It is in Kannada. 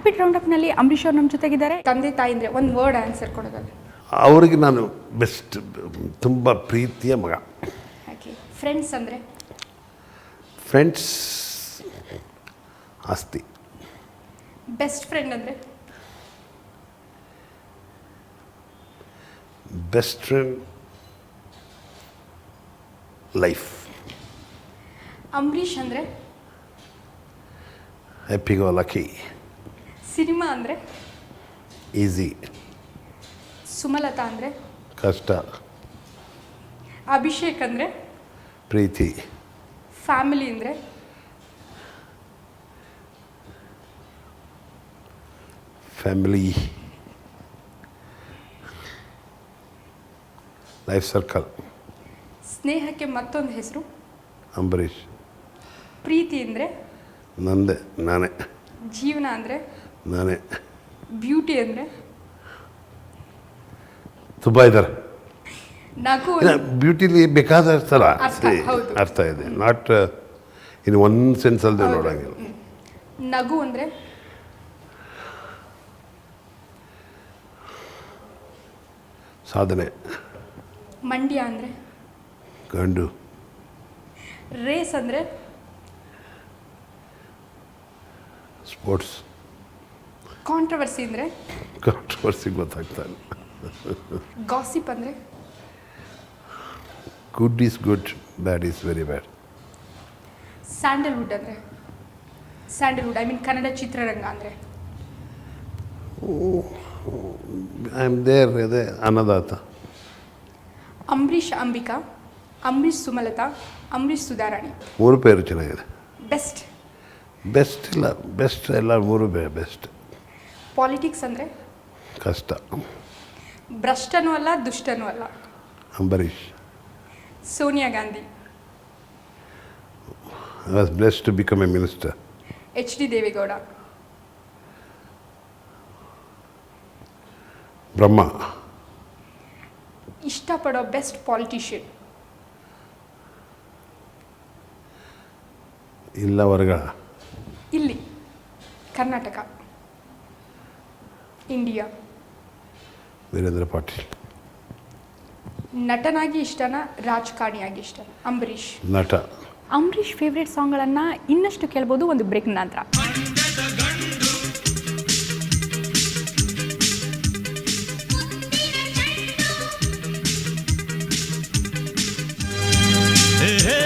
ರ್ಯಾಪಿಡ್ ರೌಂಡಪ್ನಲ್ಲಿ ಅಂಬರೀಷ್ ಅವ್ರು ನಮ್ಮ ಜೊತೆಗಿದ್ದಾರೆ. ತಂದೆ ತಾಯಿ ಅಂದರೆ ಒಂದು ವರ್ಡ್ ಆನ್ಸರ್ ಕೊಡೋದಲ್ಲ. ಅವರಿಗೆ ನಾನು ಬೆಸ್ಟ್, ತುಂಬ ಪ್ರೀತಿಯ ಮಗ. ಹಾಗೆ ಫ್ರೆಂಡ್ಸ್ ಅಂದರೆ? ಫ್ರೆಂಡ್ಸ್ ಆಸ್ತಿ. ಬೆಸ್ಟ್ ಫ್ರೆಂಡ್ ಅಂದರೆ? Best friend life. ಅಂಬರೀಷ್ ಅಂದರೆ? Happy go lucky. ಸಿನಿಮಾ ಅಂದರೆ? ಈಸಿ. ಸುಮಲತಾ ಅಂದರೆ? ಕಷ್ಟ. ಅಭಿಷೇಕ್ ಅಂದರೆ? ಪ್ರೀತಿ. ಫ್ಯಾಮಿಲಿ ಅಂದರೆ? ಫ್ಯಾಮಿಲಿ. Life circle. ಸ್ನೇಹಕ್ಕೆ ಮತ್ತೊಂದು ಹೆಸರು? ಅಂಬರೀಷ್. ಪ್ರೀತಿ ಅಂದರೆ? ನಂದೆ, ನಾನೇ. ಜೀವನ ಅಂದರೆ? ನಾನೇ. ಬ್ಯೂಟಿ ಅಂದರೆ? ತುಂಬ ಇದ್ದಾರೆ. ನಗು ಬ್ಯೂಟಿಲಿ ಬೇಕಾದ ಥರ ಹೌದು. ಅರ್ಥ ಇದೆ, ನಾಟ್ ಇನ್ ಒನ್ ಸೆನ್ಸ್ ಅಲ್ಲದೆ ನೋಡೋಂಗಿಲ್ಲ. ನಗು ಅಂದರೆ? ಸಾಧನೆ. ಮಂಡ್ಯ ಅಂದರೆ? ಗಂಡು. ರೇಸ್ ಅಂದರೆ? ಸ್ಪೋರ್ಟ್ಸ್. ಕಾಂಟ್ರವರ್ಸಿ ಅಂದರೆ? ಕಾಂಟ್ರವರ್ಸಿ ಗೊತ್ತಾಗ್ತಾ ಇಲ್ಲ. ಗಾಸಿಪ್ ಅಂದರೆ? Good is good, bad is very bad. Sandalwood ಅಂದರೆ? ಸ್ಯಾಂಡಲ್ವುಡ್ ಐ ಮೀನ್ ಕನ್ನಡ ಚಿತ್ರರಂಗ ಅಂದರೆ? ಐ ಆಮ್ ದೇರ್, ಅದೇ ಅನ್ನದಾತ. ಅಂಬರೀಷ್ ಅಂಬಿಕಾ, ಅಂಬರೀಷ್ ಸುಮಲತಾ, ಅಂಬರೀಷ್ ಸುಧಾರಾಣಿ. ಮೂರು ಪೇರು ಚೆನ್ನಾಗಿದೆ. ಬೆಸ್ಟ್? ಬೆಸ್ಟ್ ಇಲ್ಲ, ಬೆಸ್ಟ್ ಎಲ್ಲ ಮೂರು ಬೆಸ್ಟ್. ಪಾಲಿಟಿಕ್ಸ್ ಅಂದರೆ? ಕಷ್ಟ. ಭ್ರಷ್ಟನೂ ಅಲ್ಲ ದುಷ್ಟನೂ ಅಲ್ಲ. Ambareesh. Sonia Gandhi. I was blessed to become a minister. HD Deve Gowda. Brahma. ಇಷ್ಟಪಡೋ ಬೆಸ್ಟ್ ಪಾಲಿಟಿಷಿಯನ್? ಇಲ್ಲ ಹೊರಗಳ. ಇಲ್ಲಿ ಕರ್ನಾಟಕ, ಇಂಡಿಯಾ. ವೀರೇಂದ್ರ ಪಾಟೀಲ್. ನಟನಾಗಿ ಇಷ್ಟನಾ ರಾಜಕಾರಣಿಯಾಗಿ ಇಷ್ಟನಾ? ಅಂಬರೀಷ್. ನಟ. ಅಂಬರೀಷ್ ಫೇವ್ರೆಟ್ ಸಾಂಗ್ಗಳನ್ನು ಇನ್ನಷ್ಟು ಕೇಳ್ಬೋದು ಒಂದು ಬ್ರೇಕ್ ನಂತರ. Hey, hey.